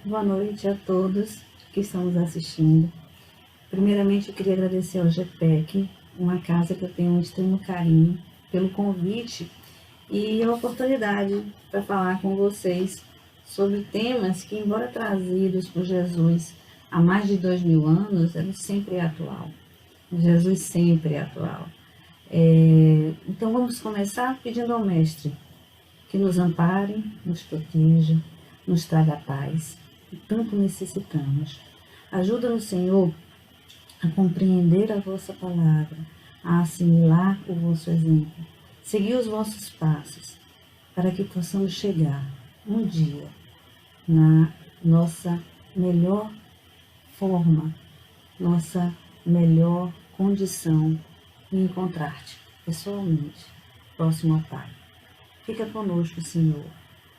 Boa noite a todos que estão nos assistindo. Primeiramente, eu queria agradecer ao GPEC, uma casa que eu tenho um extremo carinho, pelo convite e a oportunidade para falar com vocês sobre temas que, embora trazidos por Jesus há mais de 2000 anos, ele sempre é atual. Jesus sempre é atual. Então, vamos começar pedindo ao Mestre que nos ampare, nos proteja, nos traga paz, que tanto necessitamos. Ajuda-nos, Senhor, a compreender a vossa palavra, a assimilar o vosso exemplo, seguir os vossos passos, para que possamos chegar um dia na nossa melhor forma, nossa melhor condição e encontrar-te pessoalmente, próximo ao Pai. Fica conosco, Senhor,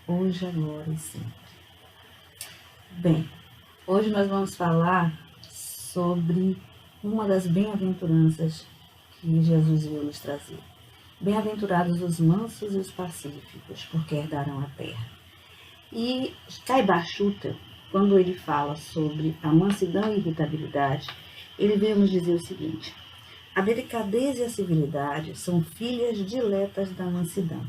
hoje, agora e sempre. Bem, hoje nós vamos falar sobre uma das bem-aventuranças que Jesus veio nos trazer. Bem-aventurados os mansos e os pacíficos, porque herdarão a terra. E Caiba Chuta, quando ele fala sobre a mansidão e irritabilidade, ele veio nos dizer o seguinte: a delicadeza e a civilidade são filhas diletas da mansidão.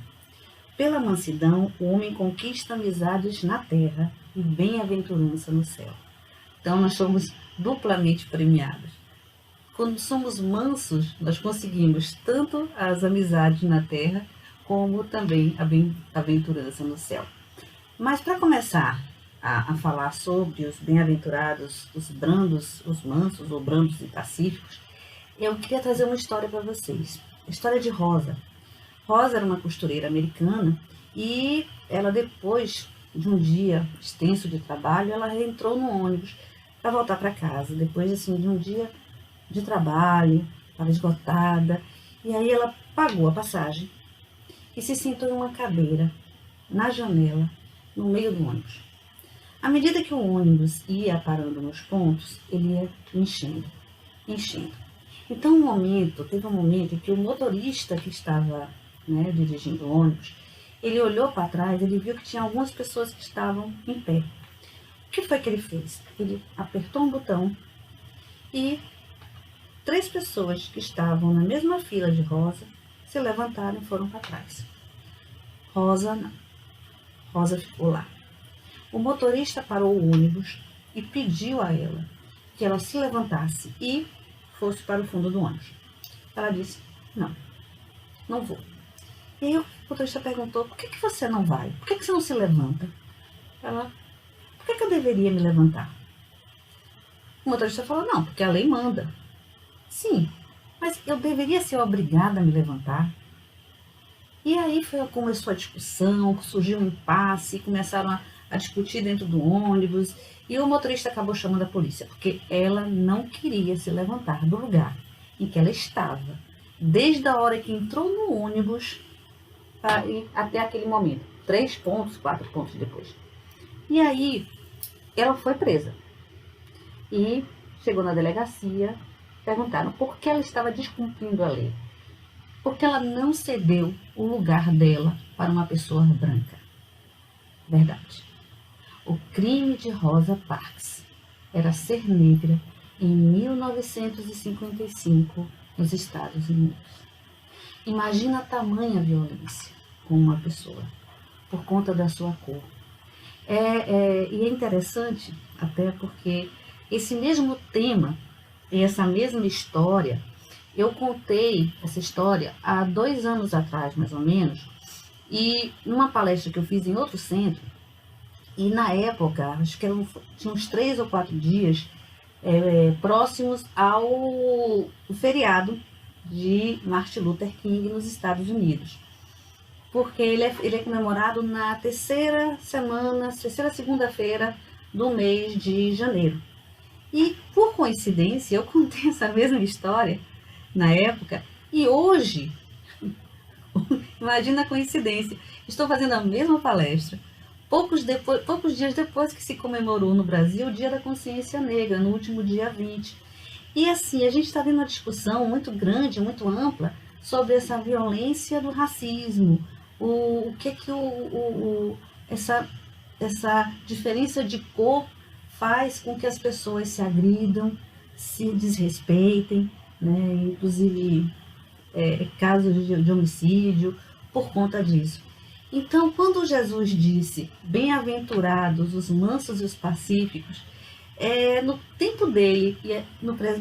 Pela mansidão, o homem conquista amizades na terra e bem-aventurança no céu. Então, nós somos duplamente premiados. Quando somos mansos, nós conseguimos tanto as amizades na terra, como também a bem-aventurança no céu. Mas, para começar a falar sobre os bem-aventurados, os brandos, os mansos, ou brandos e pacíficos, eu queria trazer uma história para vocês. A história de Rosa. Rosa era uma costureira americana e ela, depois de um dia extenso de trabalho, ela entrou no ônibus para voltar para casa. Depois assim, de um dia de trabalho, estava esgotada, e aí ela pagou a passagem e se sentou em uma cadeira, na janela, no meio do ônibus. À medida que o ônibus ia parando nos pontos, ele ia enchendo. Então, teve um momento em que o motorista que estava dirigindo o ônibus, ele olhou para trás, ele viu que tinha algumas pessoas que estavam em pé. O que foi que ele fez? Ele apertou um botão e 3 pessoas que estavam na mesma fila de Rosa se levantaram e foram para trás. Rosa não. Rosa ficou lá. O motorista parou o ônibus e pediu a ela que ela se levantasse e fosse para o fundo do ônibus. Ela disse: não vou. E aí o motorista perguntou: por que você não vai? Por que você não se levanta? Ela: por que eu deveria me levantar? O motorista falou: não, porque a lei manda. Sim, mas eu deveria ser obrigada a me levantar? E aí começou a discussão, surgiu um impasse, começaram a discutir dentro do ônibus, e o motorista acabou chamando a polícia, porque ela não queria se levantar do lugar em que ela estava, desde a hora que entrou no ônibus até aquele momento, 3 pontos, 4 pontos depois. E aí ela foi presa e chegou na delegacia. Perguntaram por que ela estava descumprindo a lei. Porque ela não cedeu o lugar dela para uma pessoa branca. Verdade. O crime de Rosa Parks era ser negra em 1955 nos Estados Unidos. Imagina a tamanha violência com uma pessoa por conta da sua cor. E é interessante até porque esse mesmo tema e essa mesma história, eu contei essa história há 2 anos atrás, mais ou menos, e numa palestra que eu fiz em outro centro, e na época, acho que tinha uns 3 ou 4 dias próximos ao feriado de Martin Luther King nos Estados Unidos. Porque ele é comemorado na terceira segunda-feira do mês de janeiro. E, por coincidência, eu contei essa mesma história na época, e hoje, imagina a coincidência, estou fazendo a mesma palestra, poucos dias depois que se comemorou no Brasil o Dia da Consciência Negra, no último dia 20. E assim, a gente está vendo uma discussão muito grande, muito ampla, sobre essa violência do racismo, o que essa essa diferença de cor faz com que as pessoas se agridam, se desrespeitem, né? Inclusive casos de homicídio por conta disso. Então, quando Jesus disse, bem-aventurados os mansos e os pacíficos, no tempo dele e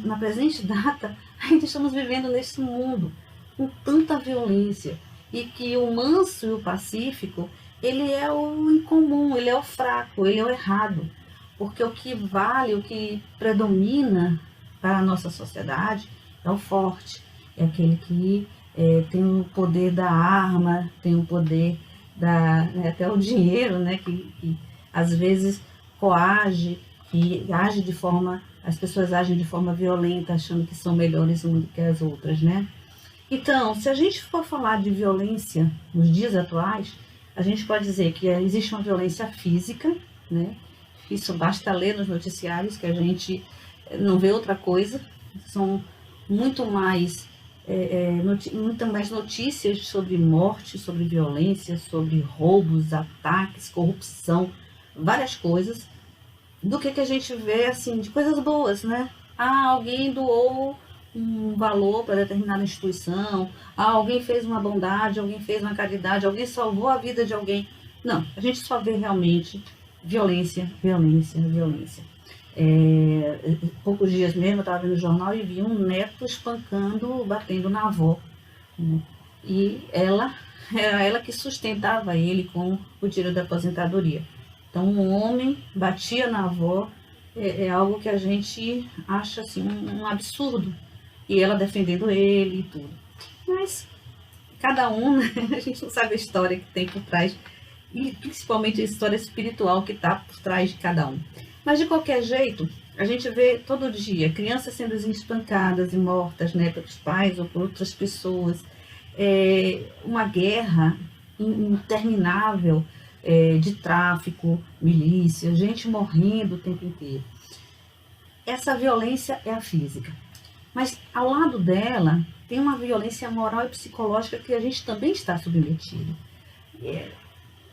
na presente data, ainda estamos vivendo nesse mundo com tanta violência, e que o manso e o pacífico, ele é o incomum, ele é o fraco, ele é o errado, porque o que vale, o que predomina para a nossa sociedade é o forte, é aquele que tem o poder da arma, tem o poder até o dinheiro, né, que às vezes coage, que age de forma, as pessoas agem de forma violenta, achando que são melhores umas do que as outras, né? Então, se a gente for falar de violência nos dias atuais, a gente pode dizer que existe uma violência física, né? Isso basta ler nos noticiários que a gente não vê outra coisa. São muito mais notícias sobre morte, sobre violência, sobre roubos, ataques, corrupção, várias coisas, do que a gente vê assim de coisas boas, né? Alguém doou um valor para determinada instituição, alguém fez uma bondade, alguém fez uma caridade, alguém salvou a vida de alguém. Não, a gente só vê realmente violência, violência, violência. Poucos dias mesmo eu estava vendo o jornal e vi um neto espancando, batendo na avó, né? E era ela que sustentava ele com o dinheiro da aposentadoria. Então, um homem batia na avó, é algo que a gente acha assim, um absurdo. E ela defendendo ele e tudo. Mas cada um, né? A gente não sabe a história que tem por trás, e principalmente a história espiritual que está por trás de cada um. Mas de qualquer jeito, a gente vê todo dia crianças sendo espancadas e mortas, né, pelos pais ou por outras pessoas. Uma guerra interminável de tráfico, milícia, gente morrendo o tempo inteiro. Essa violência é a física. Mas ao lado dela tem uma violência moral e psicológica que a gente também está submetido.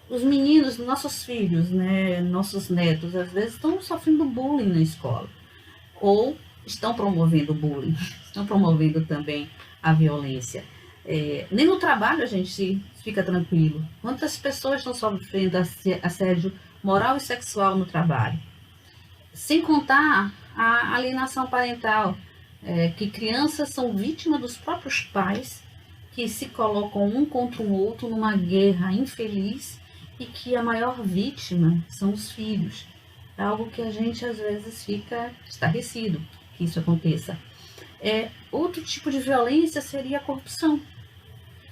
Os meninos, nossos filhos, né, nossos netos, às vezes estão sofrendo bullying na escola. Ou estão promovendo bullying, estão promovendo também a violência. Nem no trabalho a gente fica tranquilo. Quantas pessoas estão sofrendo assédio moral e sexual no trabalho? Sem contar a alienação parental, que crianças são vítimas dos próprios pais, que se colocam um contra o outro numa guerra infeliz, e que a maior vítima são os filhos. É algo que a gente às vezes fica estarrecido que isso aconteça. Outro tipo de violência seria a corrupção.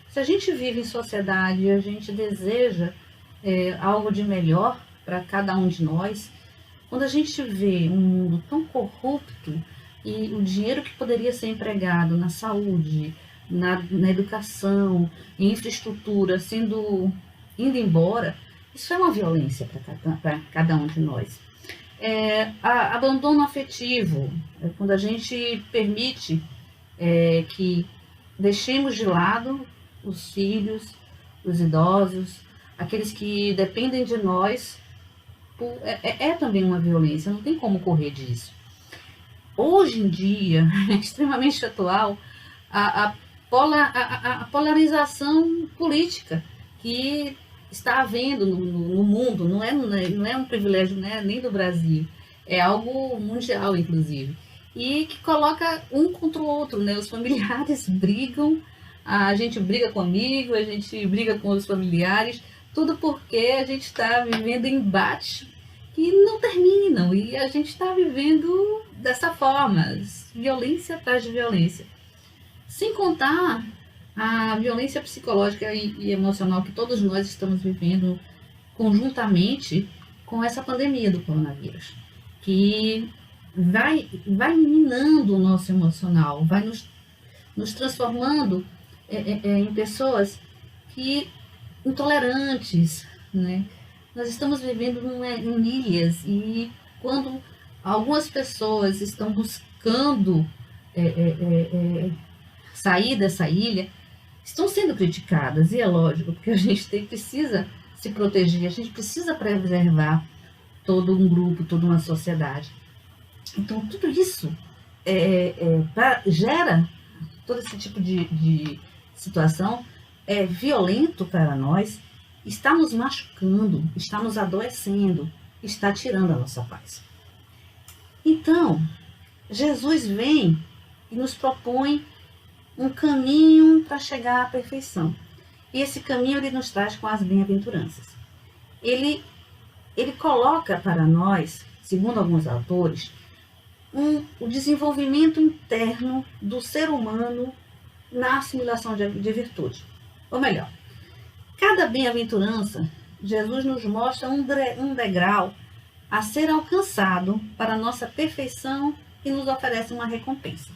Se a gente vive em sociedade e a gente deseja algo de melhor para cada um de nós, quando a gente vê um mundo tão corrupto e o dinheiro que poderia ser empregado na saúde, na educação, em infraestrutura, indo embora, isso é uma violência para cada um de nós. Abandono afetivo, quando a gente permite que deixemos de lado os filhos, os idosos, aqueles que dependem de nós, também uma violência, não tem como correr disso. Hoje em dia, é extremamente atual, a polarização política que está havendo no mundo, não é um privilégio, né, nem do Brasil, é algo mundial, inclusive, e que coloca um contra o outro, né? Os familiares brigam, a gente briga com amigo, a gente briga com os familiares, tudo porque a gente está vivendo embates que não terminam, e a gente está vivendo dessa forma, violência atrás de violência. Sem contar a violência psicológica e emocional que todos nós estamos vivendo conjuntamente com essa pandemia do coronavírus, que vai minando o nosso emocional, vai nos transformando em pessoas intolerantes, né? Nós estamos vivendo em ilhas, e quando algumas pessoas estão buscando sair dessa ilha, estão sendo criticadas, e é lógico, porque a gente precisa se proteger, a gente precisa preservar todo um grupo, toda uma sociedade. Então, tudo isso gera todo esse tipo de situação violento para nós, está nos machucando, está nos adoecendo, está tirando a nossa paz. Então, Jesus vem e nos propõe um caminho para chegar à perfeição. E esse caminho ele nos traz com as bem-aventuranças. Ele coloca para nós, segundo alguns autores, o desenvolvimento interno do ser humano na assimilação de virtude. Ou melhor, cada bem-aventurança, Jesus nos mostra um degrau a ser alcançado para a nossa perfeição e nos oferece uma recompensa.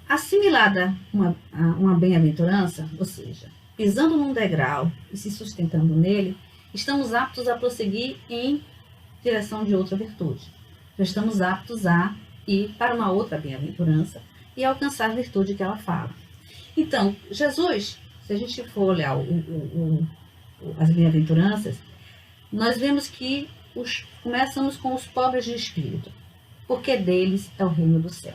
Assimilada uma bem-aventurança, ou seja, pisando num degrau e se sustentando nele, estamos aptos a prosseguir em direção de outra virtude. Já estamos aptos a ir para uma outra bem-aventurança e alcançar a virtude que ela fala. Então, Jesus, se a gente for olhar as bem-aventuranças, nós vemos que começamos com os pobres de espírito, porque deles é o reino do céu.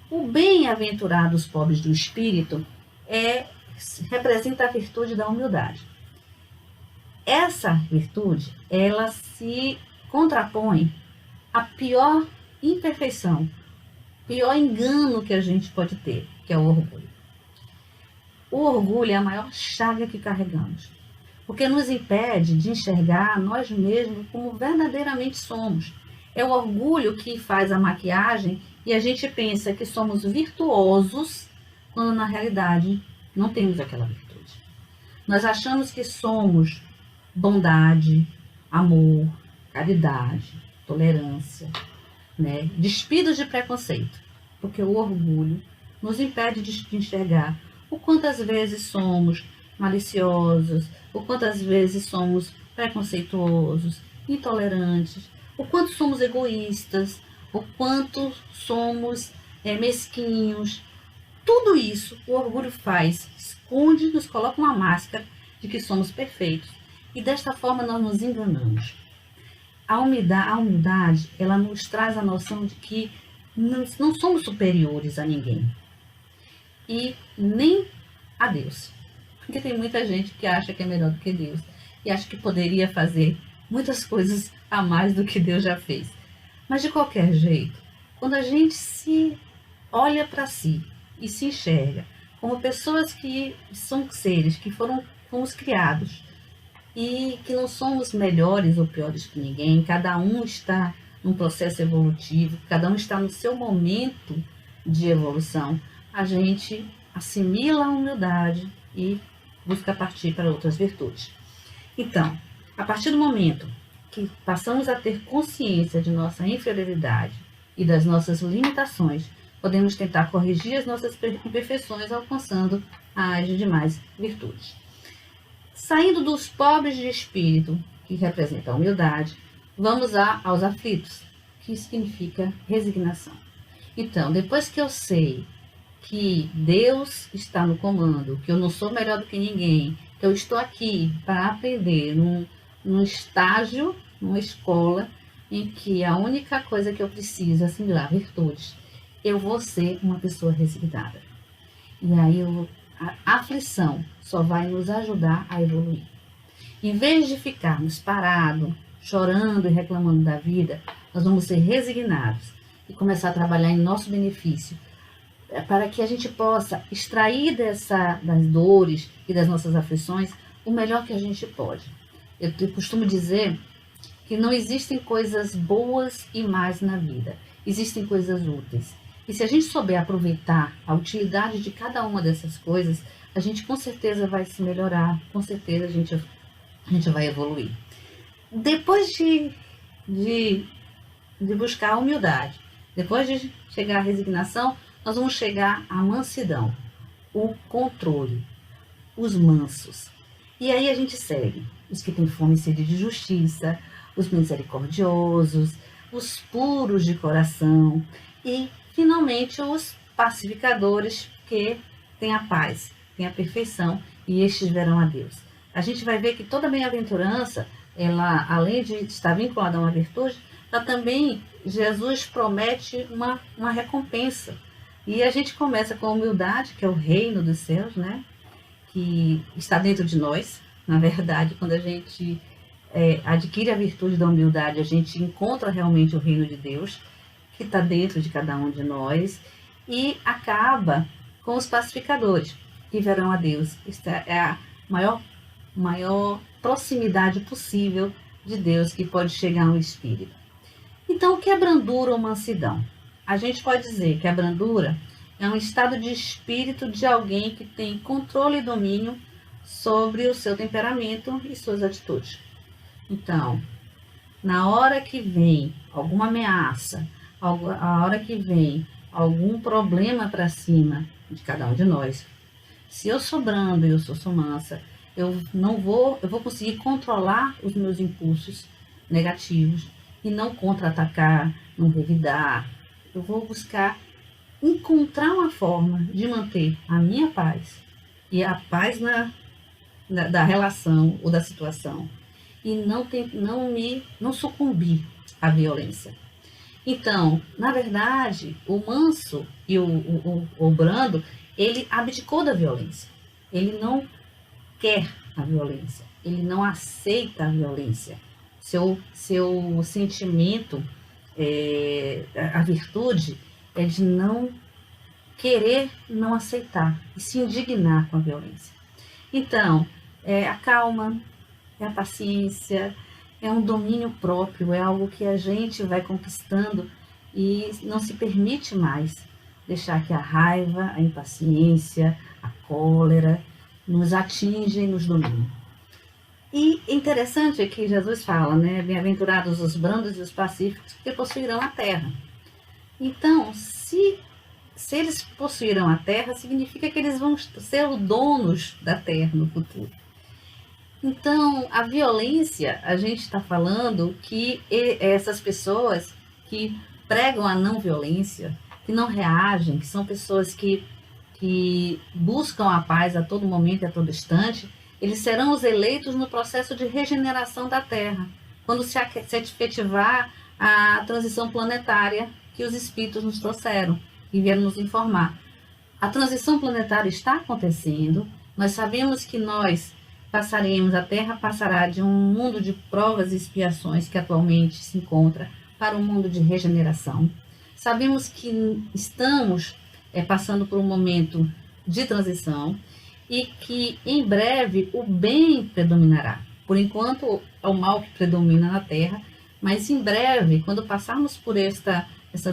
O bem-aventurado dos pobres do espírito representa a virtude da humildade. Essa virtude, ela se contrapõe à pior imperfeição, pior engano que a gente pode ter, que é o orgulho. O orgulho é a maior chaga que carregamos, porque nos impede de enxergar nós mesmos como verdadeiramente somos. É o orgulho que faz a maquiagem e a gente pensa que somos virtuosos, quando na realidade não temos aquela virtude. Nós achamos que somos bondade, amor, caridade, tolerância, despidos de preconceito, porque o orgulho nos impede de enxergar o quantas vezes somos maliciosos, o quantas vezes somos preconceituosos, intolerantes, o quanto somos egoístas, o quanto somos mesquinhos. Tudo isso o orgulho faz, esconde, nos coloca uma máscara de que somos perfeitos. E desta forma nós nos enganamos. A humildade, ela nos traz a noção de que não somos superiores a ninguém. E nem a Deus. Porque tem muita gente que acha que é melhor do que Deus. E acha que poderia fazer muitas coisas a mais do que Deus já fez. Mas de qualquer jeito, quando a gente se olha para si e se enxerga como pessoas que são seres que fomos criados e que não somos melhores ou piores que ninguém, cada um está num processo evolutivo, cada um está no seu momento de evolução, a gente assimila a humildade e busca partir para outras virtudes. Então, a partir do momento que passamos a ter consciência de nossa inferioridade e das nossas limitações, podemos tentar corrigir as nossas imperfeições, alcançando as demais virtudes. Saindo dos pobres de espírito, que representa a humildade, vamos aos aflitos, que significa resignação. Então, depois que eu sei que Deus está no comando, que eu não sou melhor do que ninguém, que eu estou aqui para aprender num estágio, numa escola, em que a única coisa que eu preciso é assimilar virtudes, eu vou ser uma pessoa resignada. E aí a aflição só vai nos ajudar a evoluir. Em vez de ficarmos parados, chorando e reclamando da vida, nós vamos ser resignados e começar a trabalhar em nosso benefício, para que a gente possa extrair das dores e das nossas aflições o melhor que a gente pode. Eu costumo dizer que não existem coisas boas e más na vida, existem coisas úteis. E se a gente souber aproveitar a utilidade de cada uma dessas coisas, a gente com certeza vai se melhorar, com certeza a gente vai evoluir. Depois de buscar a humildade, depois de chegar à resignação, nós vamos chegar à mansidão, o controle, os mansos. E aí a gente segue os que têm fome e sede de justiça, os misericordiosos, os puros de coração e, finalmente, os pacificadores que têm a paz, têm a perfeição e estes verão a Deus. A gente vai ver que toda bem-aventurança, ela, além de estar vinculada a uma virtude, ela também, Jesus promete uma recompensa. E a gente começa com a humildade, que é o reino dos céus, né? Que está dentro de nós. Na verdade, quando a gente adquire a virtude da humildade, a gente encontra realmente o reino de Deus, que está dentro de cada um de nós, e acaba com os pacificadores, que verão a Deus. Esta é a maior proximidade possível de Deus que pode chegar ao espírito. Então, o que é brandura ou mansidão? A gente pode dizer que a brandura é um estado de espírito de alguém que tem controle e domínio sobre o seu temperamento e suas atitudes. Então, na hora que vem alguma ameaça, a hora que vem algum problema para cima de cada um de nós, se eu sou brando e eu sou mansa, eu vou conseguir controlar os meus impulsos negativos e não contra-atacar, não revidar. Eu vou buscar encontrar uma forma de manter a minha paz e a paz da relação ou da situação e não sucumbir à violência. Então, na verdade, o manso e o brando, ele abdicou da violência. Ele não quer a violência, ele não aceita a violência. Seu sentimento, a virtude, é de não querer não aceitar e se indignar com a violência. Então, a calma, a paciência, é um domínio próprio, é algo que a gente vai conquistando e não se permite mais deixar que a raiva, a impaciência, a cólera nos atingem e nos dominam. E interessante é que Jesus fala, né? Bem-aventurados os brandos e os pacíficos, que possuirão a terra. Então, se eles possuirão a terra, significa que eles vão ser os donos da terra no futuro. Então, a violência, a gente está falando que essas pessoas que pregam a não violência, que não reagem, que são pessoas que buscam a paz a todo momento e a todo instante, eles serão os eleitos no processo de regeneração da Terra, quando se efetivar a transição planetária que os espíritos nos trouxeram e vieram nos informar. A transição planetária está acontecendo, nós sabemos que a Terra passará de um mundo de provas e expiações que atualmente se encontra para um mundo de regeneração. Sabemos que estamos passando por um momento de transição e que em breve o bem predominará. Por enquanto é o mal que predomina na Terra, mas em breve, quando passarmos por essa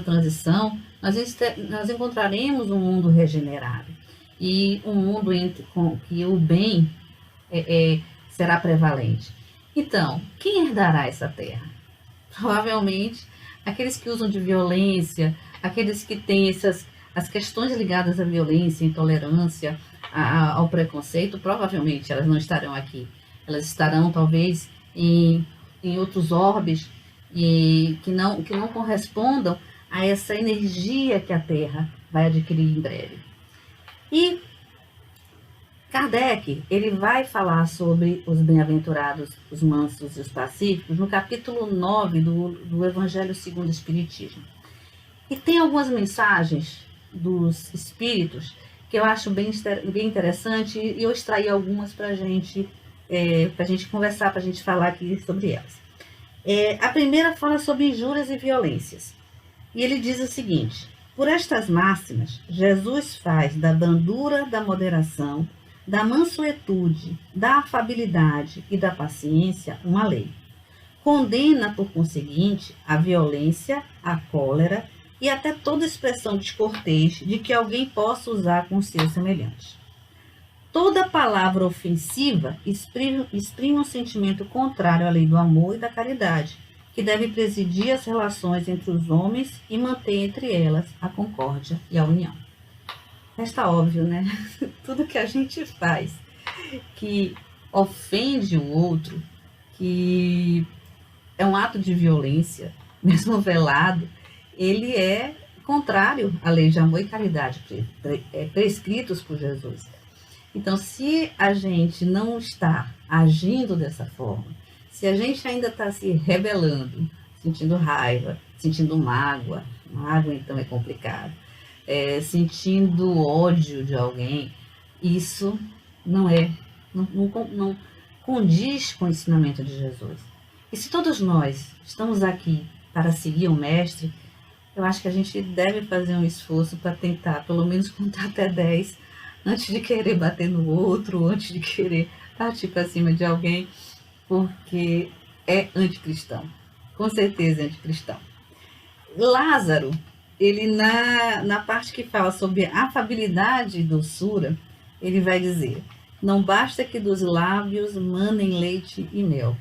transição, nós encontraremos um mundo regenerado e um mundo com que o bem será prevalente. Então, quem herdará essa terra? Provavelmente aqueles que usam de violência, aqueles que têm as questões ligadas à violência, intolerância, ao preconceito, provavelmente elas não estarão aqui. Elas estarão talvez em outros orbes e que não correspondam a essa energia que a Terra vai adquirir em breve. E Kardec, ele vai falar sobre os bem-aventurados, os mansos e os pacíficos, no capítulo 9 do Evangelho segundo o Espiritismo. E tem algumas mensagens dos espíritos que eu acho bem interessante e eu extraí algumas para a gente conversar, para a gente falar aqui sobre elas. A primeira fala sobre injúrias e violências. E ele diz o seguinte: por estas máximas, Jesus faz da brandura, da moderação, da mansuetude, da afabilidade e da paciência uma lei. Condena, por conseguinte, a violência, a cólera e até toda expressão descortês de que alguém possa usar com seus semelhantes. Toda palavra ofensiva exprime um sentimento contrário à lei do amor e da caridade, que deve presidir as relações entre os homens e manter entre elas a concórdia e a união. Resta óbvio, né? Tudo que a gente faz que ofende o outro, que é um ato de violência, mesmo velado, ele é contrário à lei de amor e caridade prescritos por Jesus. Então, se a gente não está agindo dessa forma, se a gente ainda está se rebelando, sentindo raiva, sentindo mágoa então é complicado, sentindo ódio de alguém, isso não é, não condiz com o ensinamento de Jesus. E se todos nós estamos aqui para seguir o Mestre, eu acho que a gente deve fazer um esforço para tentar, pelo menos, contar até 10 antes de querer bater no outro, antes de querer partir para cima de alguém, porque é anticristão. Com certeza é anticristão. Lázaro, ele na parte que fala sobre afabilidade e doçura, ele vai dizer: não basta que dos lábios manem leite e mel.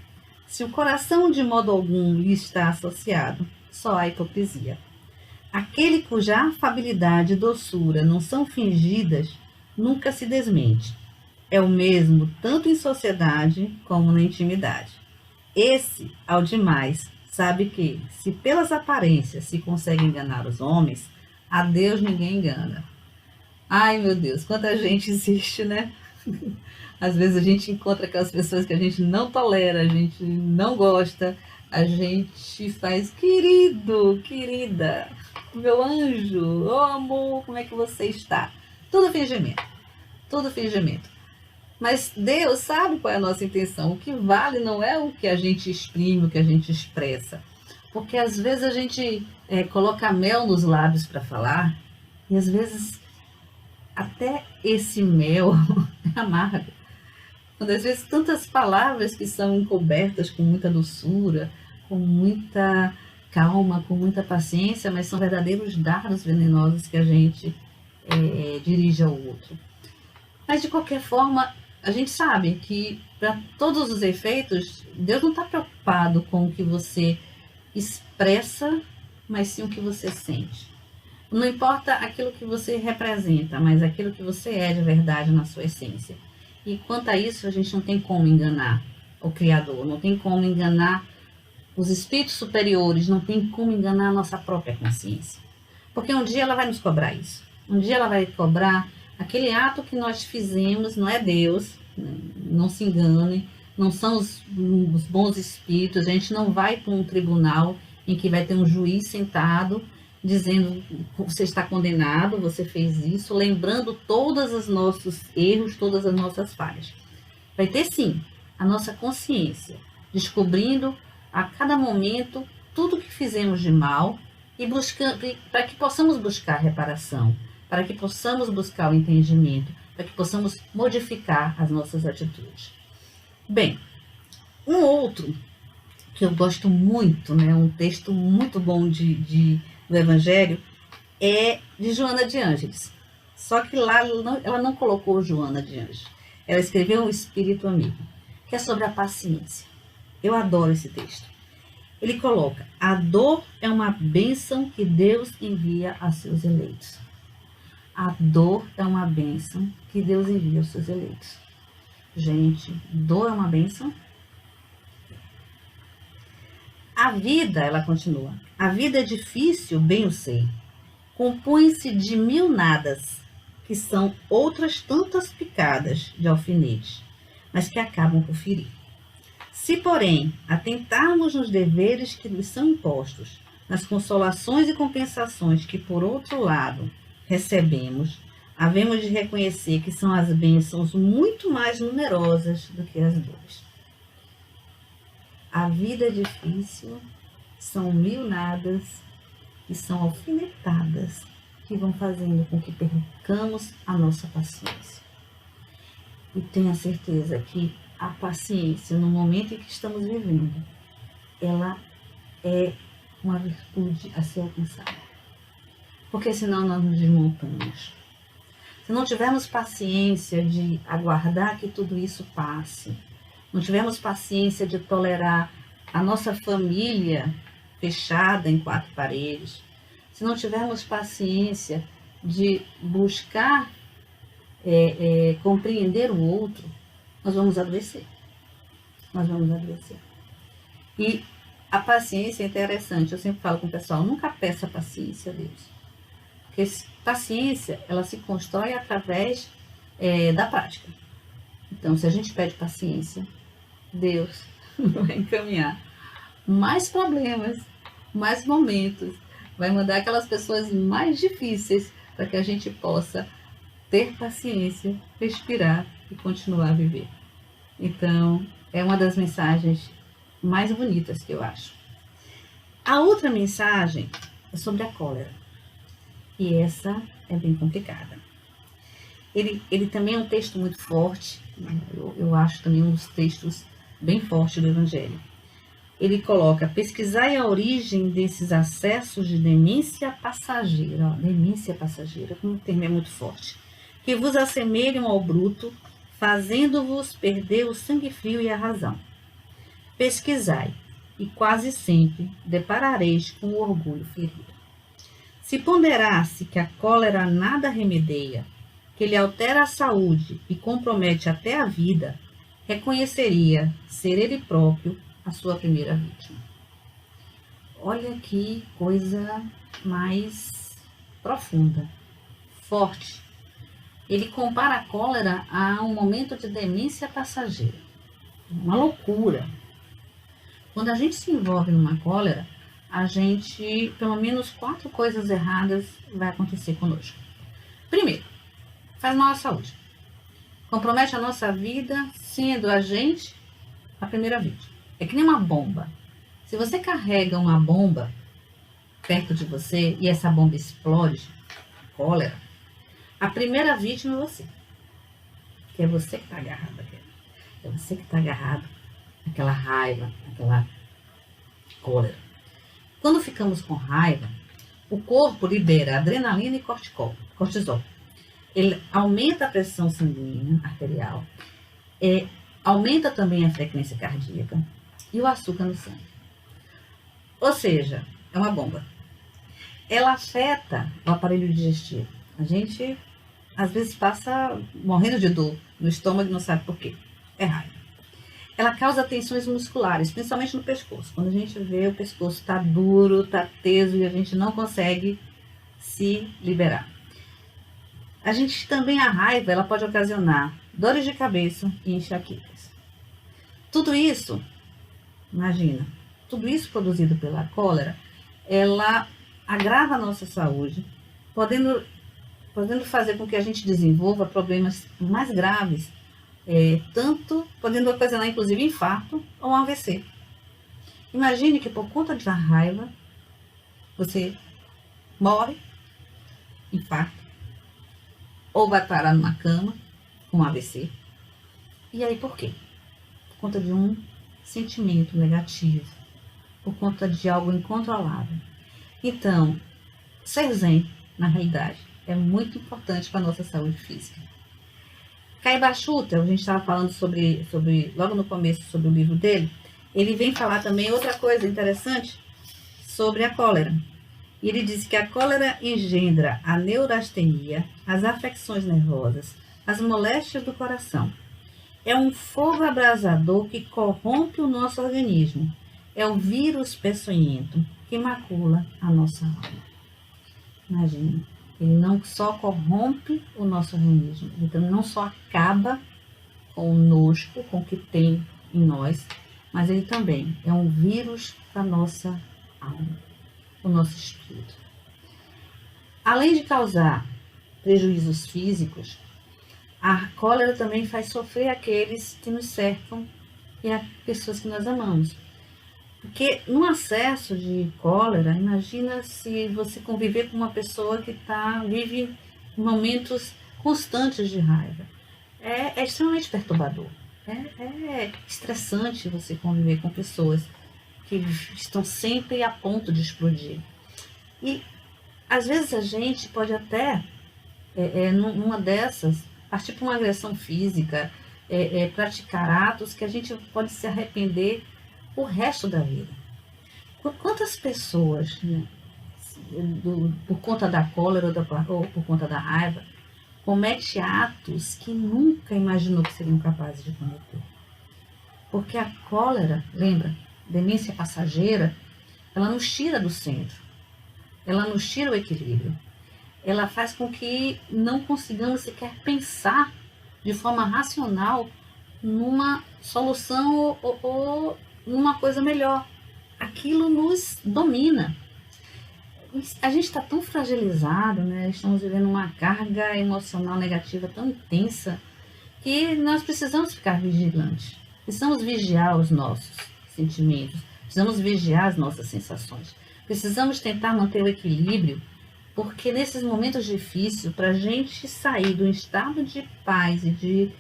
Se o coração de modo algum lhe está associado, só há hipocrisia. Aquele cuja afabilidade e doçura não são fingidas, nunca se desmente. É o mesmo tanto em sociedade como na intimidade. Esse, ao demais, sabe que, se pelas aparências se consegue enganar os homens, a Deus ninguém engana. Ai, meu Deus, quanta gente existe, né? Às vezes a gente encontra aquelas pessoas que a gente não tolera, a gente não gosta, a gente faz, querido, querida, meu anjo, oh amor, como é que você está? Tudo fingimento, tudo fingimento. Mas Deus sabe qual é a nossa intenção. O que vale não é o que a gente exprime, o que a gente expressa. Porque às vezes a gente coloca mel nos lábios para falar, e às vezes até esse mel é amargo. Quando às vezes tantas palavras que são encobertas com muita doçura, com muita calma, com muita paciência, mas são verdadeiros dardos venenosos que a gente dirige ao outro. Mas de qualquer forma, a gente sabe que para todos os efeitos, Deus não está preocupado com o que você expressa, mas sim o que você sente. Não importa aquilo que você representa, mas aquilo que você é de verdade na sua essência. E quanto a isso, a gente não tem como enganar o Criador, não tem como enganar os espíritos superiores, não tem como enganar a nossa própria consciência. Porque um dia ela vai nos cobrar isso. Um dia ela vai cobrar aquele ato que nós fizemos, não é Deus, não se engane, não são os bons espíritos, a gente não vai para um tribunal em que vai ter um juiz sentado dizendo: você está condenado, você fez isso, lembrando todos os nossos erros, todas as nossas falhas. Vai ter sim a nossa consciência, descobrindo a cada momento tudo que fizemos de mal e buscando, para que possamos buscar reparação, para que possamos buscar o entendimento, para que possamos modificar as nossas atitudes. Bem, um outro que eu gosto muito, né, um texto muito bom do Evangelho, é de Joana de Ângeles. Só que lá ela não colocou Joana de Ângeles. Ela escreveu um Espírito Amigo, que é sobre a paciência. Eu adoro esse texto. Ele coloca: a dor é uma bênção que Deus envia a seus eleitos. A dor é uma bênção que Deus envia aos seus eleitos. Gente, dor é uma bênção? A vida, ela continua, a vida é difícil, bem eu sei. Compõe-se de 1000 nadas, que são outras tantas picadas de alfinetes, mas que acabam por ferir. Se, porém, atentarmos nos deveres que nos são impostos, nas consolações e compensações que, por outro lado, recebemos, havemos de reconhecer que são as bênçãos muito mais numerosas do que as dores. A vida é difícil, são 1000 nadas e são alfinetadas que vão fazendo com que percamos a nossa paciência. E tenha certeza que a paciência, no momento em que estamos vivendo, ela é uma virtude a ser alcançada. Porque senão nós nos desmontamos. Se não tivermos paciência de aguardar que tudo isso passe, não tivermos paciência de tolerar a nossa família fechada em 4 paredes, se não tivermos paciência de buscar compreender o outro, nós vamos adoecer. Nós vamos adoecer. E a paciência é interessante. Eu sempre falo com o pessoal: nunca peça paciência a Deus. Porque paciência, ela se constrói através da prática. Então, se a gente pede paciência, Deus vai encaminhar mais problemas, mais momentos, vai mandar aquelas pessoas mais difíceis para que a gente possa ter paciência, respirar e continuar a viver. Então, é uma das mensagens mais bonitas que eu acho. A outra mensagem é sobre a cólera. E essa é bem complicada. Ele também é um texto muito forte, né? Eu acho também um dos textos bem fortes do Evangelho. Ele coloca: pesquisai a origem desses acessos de demência passageira. Ó, demência passageira, como o termo é muito forte. Que vos assemelham ao bruto, fazendo-vos perder o sangue frio e a razão. Pesquisai, e quase sempre deparareis com o orgulho ferido. Se ponderasse que a cólera nada remedeia, que lhe altera a saúde e compromete até a vida, reconheceria ser ele próprio a sua primeira vítima. Olha que coisa mais profunda, forte. Ele compara a cólera a um momento de demência passageira. Uma loucura. Quando a gente se envolve numa cólera, a gente, pelo menos 4 coisas erradas vai acontecer conosco. Primeiro, faz mal à saúde. Compromete a nossa vida, sendo a gente a primeira vítima. É que nem uma bomba. Se você carrega uma bomba perto de você e essa bomba explode, cólera, a primeira vítima é você. Que é você que está agarrado àquela. É você que está agarrado àquela raiva, àquela cólera. Quando ficamos com raiva, o corpo libera adrenalina e cortisol. Ele aumenta a pressão sanguínea arterial, aumenta também a frequência cardíaca e o açúcar no sangue. Ou seja, é uma bomba. Ela afeta o aparelho digestivo. A gente, às vezes, passa morrendo de dor no estômago e não sabe por quê. É raiva. Ela causa tensões musculares, principalmente no pescoço. Quando a gente vê o pescoço está duro, está teso e a gente não consegue se liberar. A gente também, a raiva, ela pode ocasionar dores de cabeça e enxaquecas. Tudo isso, imagina, tudo isso produzido pela cólera, ela agrava a nossa saúde, podendo fazer com que a gente desenvolva problemas mais graves, tanto podendo ocasionar inclusive infarto ou um AVC. Imagine que por conta da raiva, você morre, infarto, ou vai parar numa cama com AVC. E aí por quê? Por conta de um sentimento negativo, por conta de algo incontrolável. Então, ser zen, na realidade, é muito importante para a nossa saúde física. Caiba Schutter, a gente estava falando sobre, logo no começo, sobre o livro dele, ele vem falar também outra coisa interessante sobre a cólera. E ele diz que a cólera engendra a neurastenia, as afecções nervosas, as moléstias do coração. É um fogo abrasador que corrompe o nosso organismo. É o vírus peçonhento que macula a nossa alma. Imagina, ele não só corrompe o nosso organismo, ele não só acaba conosco, com o que tem em nós, mas ele também é um vírus para a nossa alma, o nosso espírito. Além de causar prejuízos físicos, a cólera também faz sofrer aqueles que nos cercam e as pessoas que nós amamos. Porque no acesso de cólera, imagina se você conviver com uma pessoa que vive momentos constantes de raiva. É extremamente perturbador. É estressante você conviver com pessoas que estão sempre a ponto de explodir. E às vezes a gente pode até, numa dessas, partir para uma agressão física, praticar atos que a gente pode se arrepender o resto da vida. Quantas pessoas, né, por conta da cólera ou por conta da raiva, comete atos que nunca imaginou que seriam capazes de cometer? Porque a cólera, lembra, demência passageira, ela nos tira do centro, ela nos tira o equilíbrio, ela faz com que não consigamos sequer pensar de forma racional numa solução ou numa coisa melhor. Aquilo nos domina. A gente está tão fragilizado, né? Estamos vivendo uma carga emocional negativa tão intensa que nós precisamos ficar vigilantes. Precisamos vigiar os nossos sentimentos, precisamos vigiar as nossas sensações. Precisamos tentar manter o equilíbrio, porque nesses momentos difíceis, para a gente sair do estado de paz e de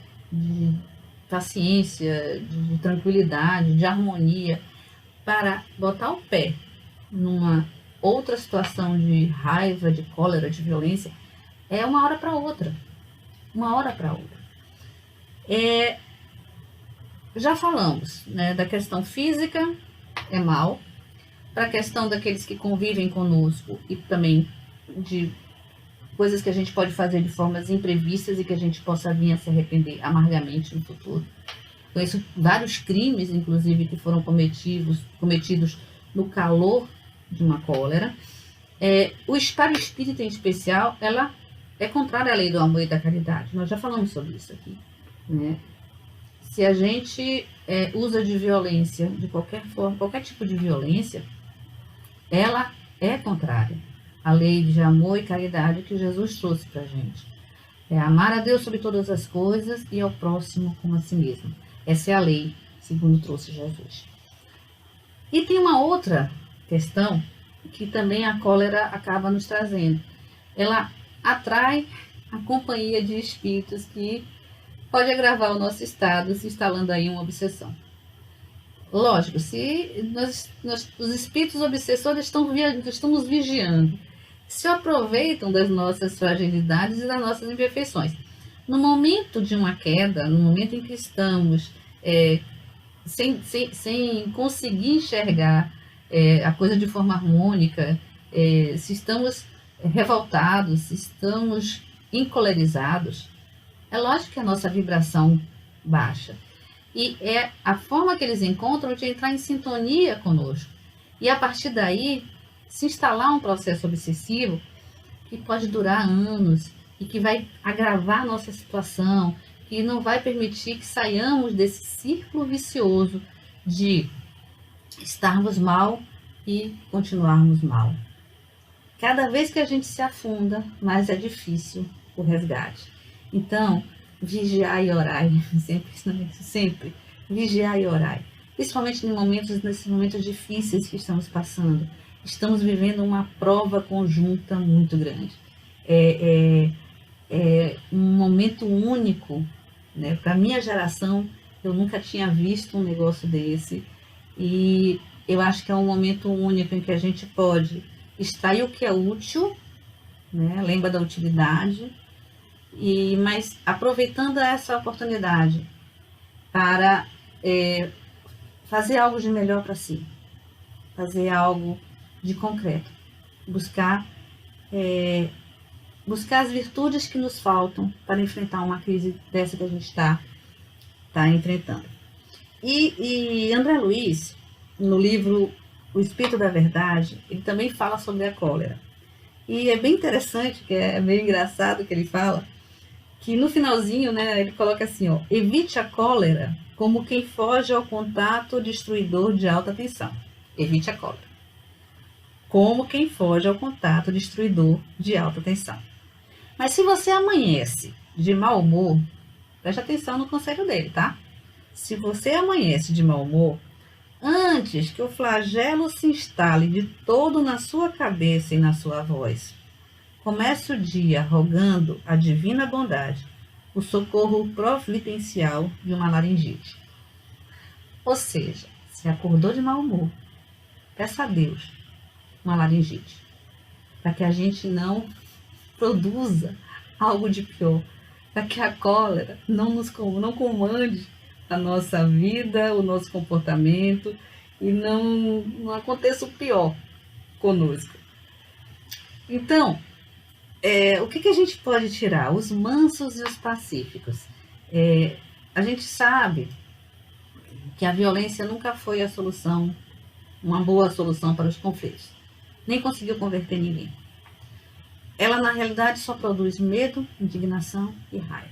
paciência, de tranquilidade, de harmonia, para botar o pé numa outra situação de raiva, de cólera, de violência, é uma hora para outra. Uma hora para outra. Já falamos, né, da questão física, é mal, para a questão daqueles que convivem conosco e também de coisas que a gente pode fazer de formas imprevistas e que a gente possa vir a se arrepender amargamente no futuro. Conheço vários crimes, inclusive, que foram cometidos no calor de uma cólera. Para o espírito em especial, ela é contrária à lei do amor e da caridade. Nós já falamos sobre isso aqui, né? Se a gente usa de violência, de qualquer forma, qualquer tipo de violência, ela é contrária à lei de amor e caridade que Jesus trouxe para a gente. É amar a Deus sobre todas as coisas e ao próximo como a si mesmo. Essa é a lei, segundo trouxe Jesus. E tem uma outra questão que também a cólera acaba nos trazendo. Ela atrai a companhia de espíritos que pode agravar o nosso estado, se instalando aí uma obsessão. Lógico, se os espíritos obsessores estamos vigiando, se aproveitam das nossas fragilidades e das nossas imperfeições. No momento de uma queda, no momento em que estamos sem conseguir enxergar a coisa de forma harmônica, se estamos revoltados, se estamos encolerizados, é lógico que a nossa vibração baixa. E é a forma que eles encontram de entrar em sintonia conosco. E a partir daí, se instalar um processo obsessivo que pode durar anos e que vai agravar a nossa situação, que não vai permitir que saiamos desse círculo vicioso de estarmos mal e continuarmos mal. Cada vez que a gente se afunda, mais é difícil o resgate. Então, vigiai e orai, sempre, vigiai e orai. Principalmente nesses momentos difíceis que estamos passando. Estamos vivendo uma prova conjunta muito grande. É um momento único, né? Para a minha geração, eu nunca tinha visto um negócio desse. E eu acho que é um momento único em que a gente pode extrair o que é útil, né? Lembra da utilidade, mas aproveitando essa oportunidade para fazer algo de melhor para si, fazer algo de concreto, buscar as virtudes que nos faltam para enfrentar uma crise dessa que a gente está enfrentando. E André Luiz, no livro O Espírito da Verdade, ele também fala sobre a cólera. E é bem interessante, que é meio engraçado que ele fala, que no finalzinho, né, ele coloca assim, ó: evite a cólera como quem foge ao contato destruidor de alta tensão. Evite a cólera como quem foge ao contato destruidor de alta tensão. Mas se você amanhece de mau humor, preste atenção no conselho dele, tá? Se você amanhece de mau humor, antes que o flagelo se instale de todo na sua cabeça e na sua voz, comece o dia rogando a divina bondade, o socorro providencial de uma laringite. Ou seja, se acordou de mau humor, peça a Deus uma laringite, para que a gente não produza algo de pior, para que a cólera não comande a nossa vida, o nosso comportamento, e não aconteça o pior conosco. Então, o que a gente pode tirar? Os mansos e os pacíficos. A gente sabe que a violência nunca foi a solução, uma boa solução para os conflitos. Nem conseguiu converter ninguém. Ela, na realidade, só produz medo, indignação e raiva.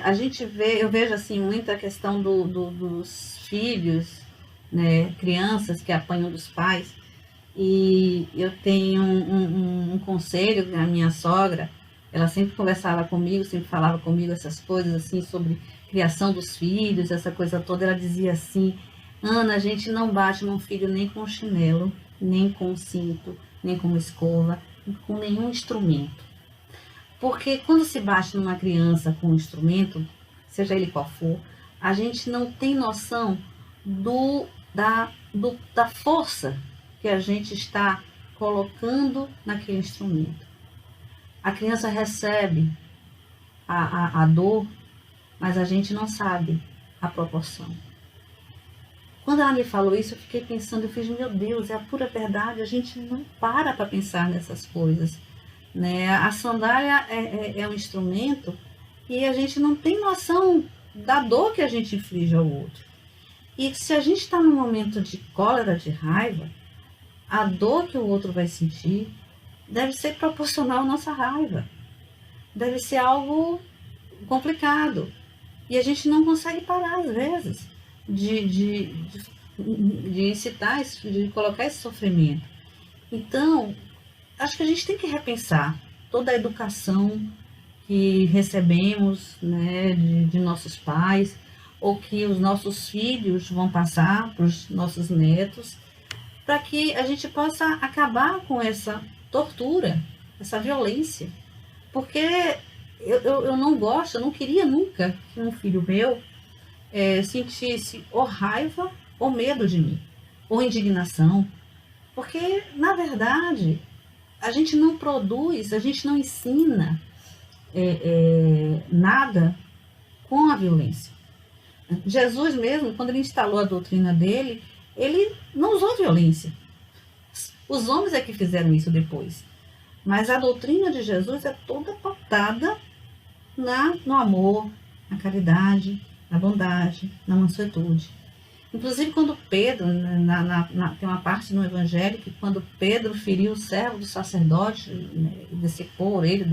a gente vê, eu vejo assim muita questão dos filhos, né, crianças que apanham dos pais, e eu tenho um conselho da minha sogra, ela sempre conversava comigo, sempre falava comigo essas coisas assim sobre criação dos filhos, essa coisa toda. Ela dizia assim: Ana, a gente não bate num filho nem com chinelo, nem com cinto, nem com escova, com nenhum instrumento. Porque quando se bate numa criança com um instrumento, seja ele qual for, a gente não tem noção da força que a gente está colocando naquele instrumento. A criança recebe a dor, mas a gente não sabe a proporção. Quando ela me falou isso, eu fiquei pensando, eu fiz, meu Deus, é a pura verdade, a gente não para pensar nessas coisas. Né? A sandália é um instrumento e a gente não tem noção da dor que a gente inflige ao outro. E se a gente está num momento de cólera, de raiva, a dor que o outro vai sentir deve ser proporcional à nossa raiva. Deve ser algo complicado. E a gente não consegue parar, às vezes, de incitar, de colocar esse sofrimento. Então, acho que a gente tem que repensar toda a educação que recebemos, né, de nossos pais, ou que os nossos filhos vão passar para os nossos netos, para que a gente possa acabar com essa tortura, essa violência. Porque eu não gosto, eu não queria nunca que um filho meu sentisse ou raiva ou medo de mim, ou indignação. Porque, na verdade, a gente não produz, a gente não ensina nada com a violência. Jesus mesmo, quando ele instalou a doutrina dele, ele não usou violência. Os homens é que fizeram isso depois. Mas a doutrina de Jesus é toda pautada no amor, na caridade, na bondade, na mansuetude. Inclusive, quando Pedro, tem uma parte no Evangelho que quando Pedro feriu o servo do sacerdote, né, dessecou a orelha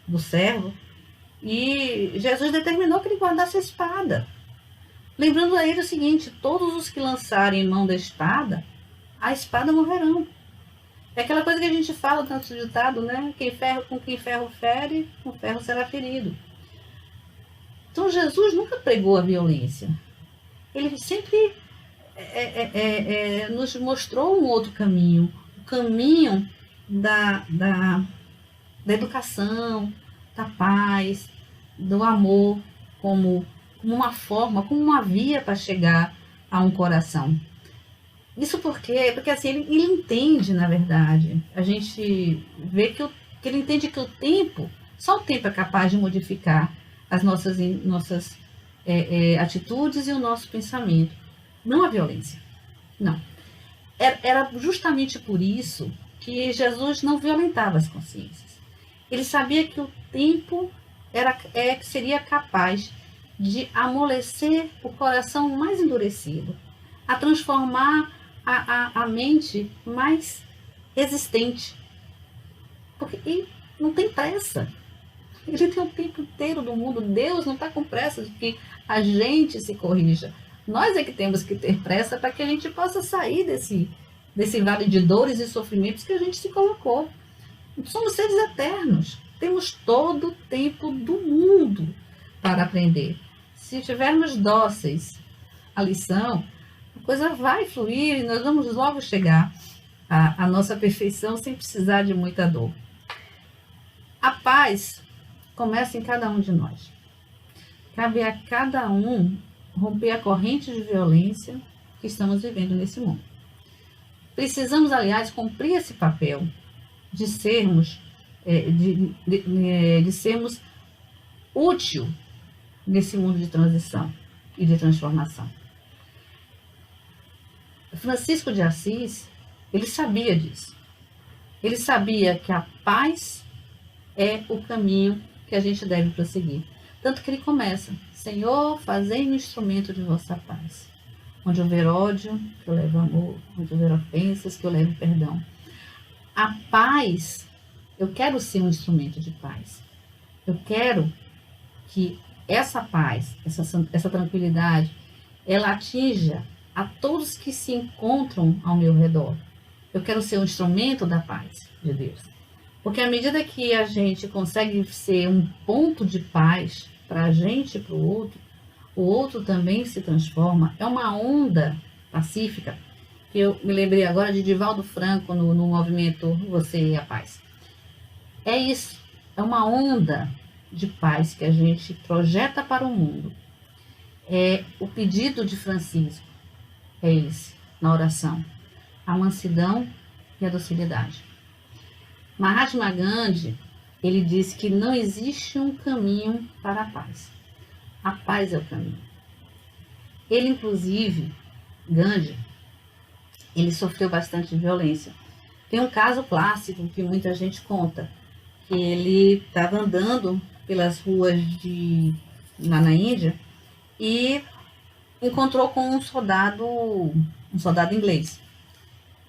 do servo, e Jesus determinou que ele guardasse a espada. Lembrando a ele o seguinte: todos os que lançarem mão da espada, a espada morrerão. É aquela coisa que a gente fala no nosso ditado, né? Com quem ferro fere, com ferro será ferido. Então, Jesus nunca pregou a violência. Ele sempre nos mostrou um outro caminho, o caminho da educação, da paz, do amor, como uma forma, como uma via para chegar a um coração. Isso porque assim, ele entende, na verdade, a gente vê que ele entende que só o tempo é capaz de modificar as nossas atitudes e o nosso pensamento. Não a violência. Não. Era justamente por isso que Jesus não violentava as consciências. Ele sabia que o tempo seria capaz de amolecer o coração mais endurecido, a transformar a mente mais resistente. Porque não tem pressa. Ele tem o tempo inteiro do mundo. Deus não está com pressa de que a gente se corrija. Nós é que temos que ter pressa para que a gente possa sair desse vale de dores e sofrimentos que a gente se colocou. Somos seres eternos. Temos todo o tempo do mundo para aprender. Se estivermos dóceis à lição, a coisa vai fluir e nós vamos logo chegar à nossa perfeição sem precisar de muita dor. A paz começa em cada um de nós. Cabe a cada um romper a corrente de violência que estamos vivendo nesse mundo. Precisamos, aliás, cumprir esse papel de sermos, de sermos útil nesse mundo de transição e de transformação. Francisco de Assis, ele sabia disso. Ele sabia que a paz é o caminho que a gente deve prosseguir. Tanto que ele começa: Senhor, fazei-me instrumento de vossa paz. Onde houver ódio, que eu leve amor. Onde houver ofensas, que eu leve perdão. A paz, eu quero ser um instrumento de paz. Eu quero que essa paz, essa tranquilidade, ela atinja a todos que se encontram ao meu redor. Eu quero ser um instrumento da paz de Deus. Porque à medida que a gente consegue ser um ponto de paz para a gente e para o outro também se transforma. É uma onda pacífica. Que eu me lembrei agora de Divaldo Franco no movimento Você e a Paz. É isso, é uma onda de paz que a gente projeta para o mundo. É o pedido de Francisco, é esse, na oração. A mansidão e a docilidade. Mahatma Gandhi, ele disse que não existe um caminho para a paz. A paz é o caminho. Ele, inclusive, Gandhi, ele sofreu bastante violência. Tem um caso clássico que muita gente conta, que ele estava andando pelas ruas lá na Índia e encontrou com um soldado inglês.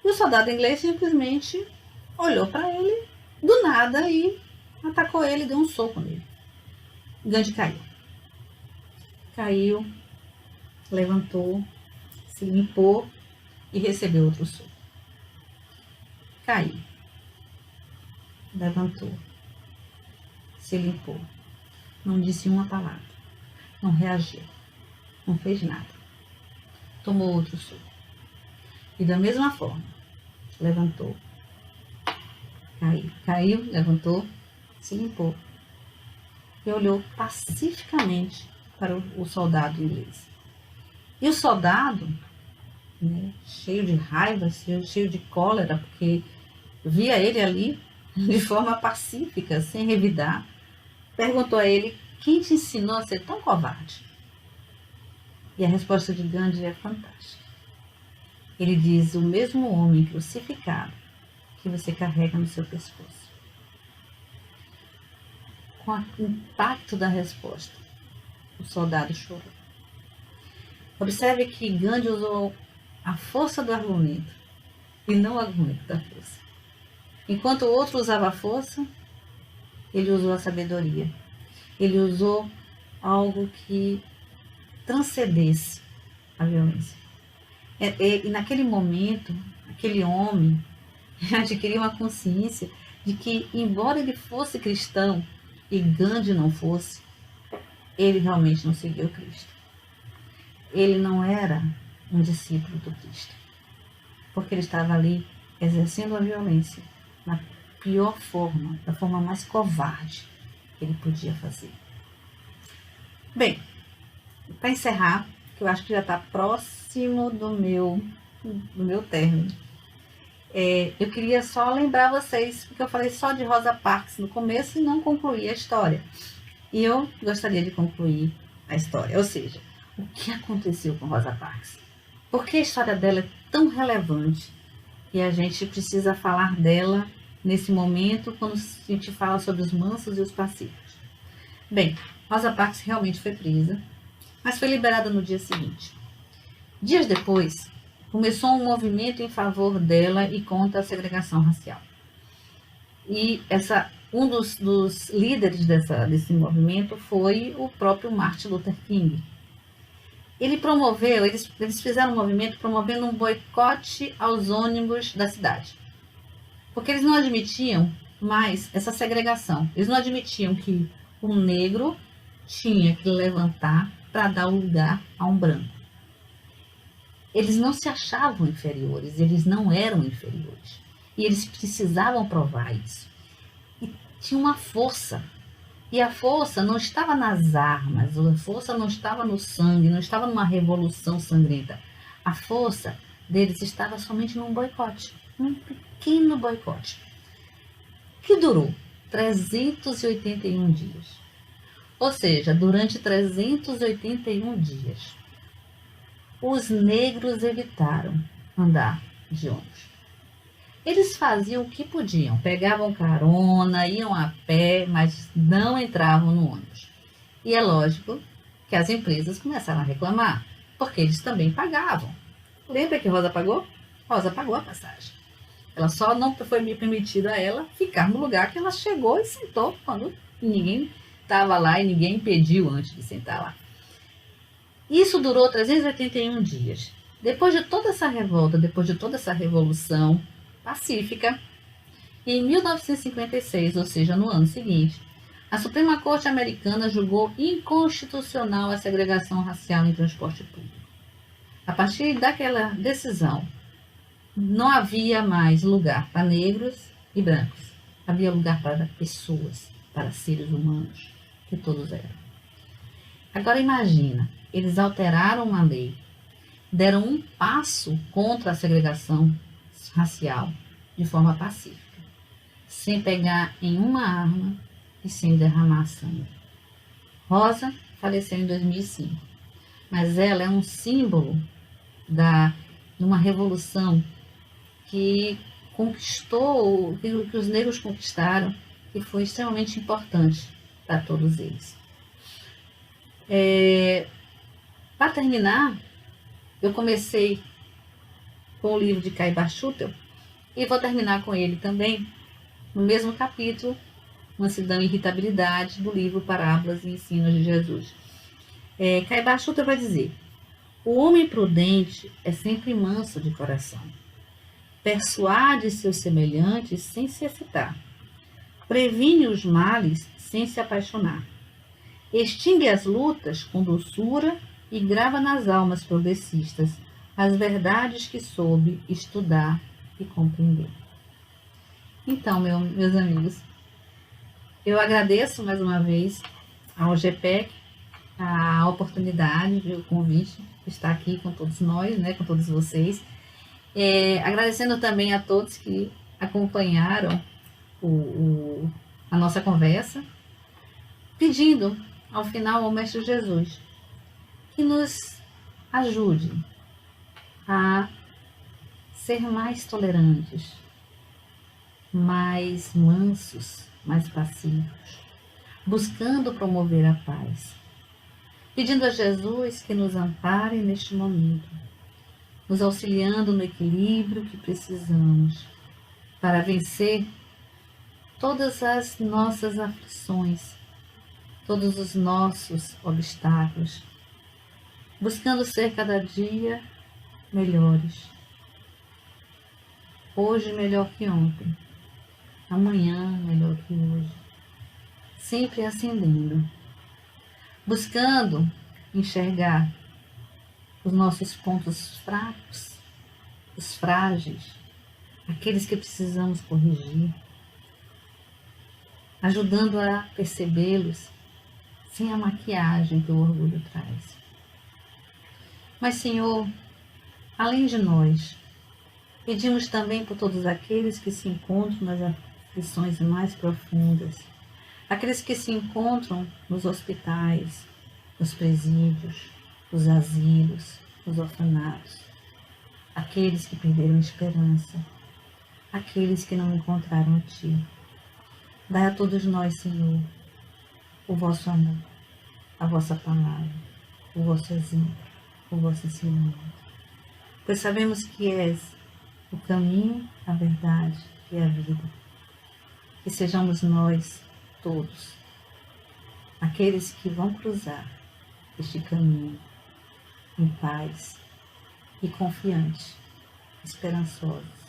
E o soldado inglês simplesmente olhou para ele do nada e atacou ele, deu um soco nele. Gandhi caiu, levantou, se limpou e recebeu outro soco. Caiu, levantou, se limpou, não disse uma palavra, não reagiu, não fez nada, tomou outro soco. E da mesma forma, levantou, caiu, levantou, se limpou e olhou pacificamente para o soldado inglês. E o soldado, né, cheio de raiva, cheio de cólera, porque via ele ali de forma pacífica, sem revidar, perguntou a ele: quem te ensinou a ser tão covarde? E a resposta de Gandhi é fantástica. Ele diz: o mesmo homem crucificado que você carrega no seu pescoço. Com o impacto da resposta, o soldado chorou. Observe que Gandhi usou a força do argumento e não o argumento da força. Enquanto o outro usava a força, ele usou a sabedoria. Ele usou algo que transcendesse a violência. E naquele momento, aquele homem adquiriu uma consciência de que, embora ele fosse cristão e Gandhi não fosse, ele realmente não seguiu Cristo. Ele não era um discípulo do Cristo, porque ele estava ali exercendo a violência na pior forma, da forma mais covarde que ele podia fazer. Bem, para encerrar, que eu acho que já está próximo do meu término, eu queria só lembrar vocês, porque eu falei só de Rosa Parks no começo e não concluí a história. E eu gostaria de concluir a história, ou seja, o que aconteceu com Rosa Parks? Por que a história dela é tão relevante e a gente precisa falar dela nesse momento quando a gente fala sobre os mansos e os pacíficos? Bem, Rosa Parks realmente foi presa, mas foi liberada no dia seguinte. Dias depois, começou um movimento em favor dela e contra a segregação racial. E um dos líderes desse movimento foi o próprio Martin Luther King. Ele promoveu, eles fizeram um movimento promovendo um boicote aos ônibus da cidade. Porque eles não admitiam mais essa segregação. Eles não admitiam que um negro tinha que levantar para dar lugar a um branco. Eles não se achavam inferiores, eles não eram inferiores. E eles precisavam provar isso. E tinha uma força. E a força não estava nas armas, a força não estava no sangue, não estava numa revolução sangrenta. A força deles estava somente num boicote, um pequeno boicote, que durou 381 dias. Ou seja, durante 381 dias, os negros evitaram andar de ônibus. Eles faziam o que podiam, pegavam carona, iam a pé, mas não entravam no ônibus. E é lógico que as empresas começaram a reclamar, porque eles também pagavam. Lembra que Rosa pagou? Rosa pagou a passagem. Ela só não foi permitida a ela ficar no lugar que ela chegou e sentou quando ninguém estava lá e ninguém impediu antes de sentar lá. Isso durou 381 dias. Depois de toda essa revolta, depois de toda essa revolução pacífica, em 1956, ou seja, no ano seguinte, a Suprema Corte Americana julgou inconstitucional a segregação racial em transporte público. A partir daquela decisão, não havia mais lugar para negros e brancos. Havia lugar para pessoas, para seres humanos, que todos eram. Agora imagina, eles alteraram uma lei, deram um passo contra a segregação racial de forma pacífica, sem pegar em uma arma e sem derramar sangue. Rosa faleceu em 2005, mas ela é um símbolo de uma revolução que conquistou aquilo que os negros conquistaram, que foi extremamente importante para todos eles. Para terminar, eu comecei com o livro de Caibar Schutel e vou terminar com ele também, no mesmo capítulo, Mansidão e Irritabilidade, do livro Parábolas e Ensinos de Jesus. Caibar Schutel vai dizer: o homem prudente é sempre manso de coração, persuade seus semelhantes sem se excitar, previne os males sem se apaixonar, extingue as lutas com doçura e grava nas almas progressistas as verdades que soube estudar e compreender. Então, meus amigos, eu agradeço mais uma vez ao GPEC a oportunidade, o convite de estar aqui com todos nós, né, com todos vocês. Agradecendo também a todos que acompanharam a nossa conversa, pedindo ao final ao Mestre Jesus que nos ajude a ser mais tolerantes, mais mansos, mais pacíficos, buscando promover a paz, pedindo a Jesus que nos ampare neste momento, nos auxiliando no equilíbrio que precisamos para vencer todas as nossas aflições, todos os nossos obstáculos, buscando ser cada dia melhores. Hoje melhor que ontem, amanhã melhor que hoje, sempre ascendendo, buscando enxergar os nossos pontos fracos, os frágeis, aqueles que precisamos corrigir, ajudando a percebê-los sem a maquiagem que o orgulho traz. Mas, Senhor, além de nós, pedimos também por todos aqueles que se encontram nas aflições mais profundas, aqueles que se encontram nos hospitais, nos presídios, nos asilos, nos orfanatos, aqueles que perderam a esperança, aqueles que não encontraram a Ti. Dai a todos nós, Senhor, o vosso amor, a vossa palavra, o vosso exemplo, o vosso ensinamento. Pois sabemos que és o caminho, a verdade e a vida. Que sejamos nós todos aqueles que vão cruzar este caminho em paz e confiante, esperançosos,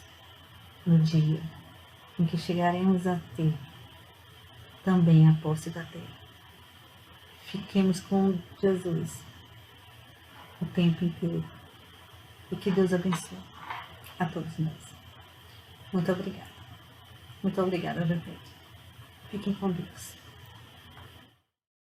no dia em que chegaremos a ter também a posse da terra. Fiquemos com Jesus o tempo inteiro e que Deus abençoe a todos nós. Muito obrigada. Muito obrigada, Jefete. Fiquem com Deus.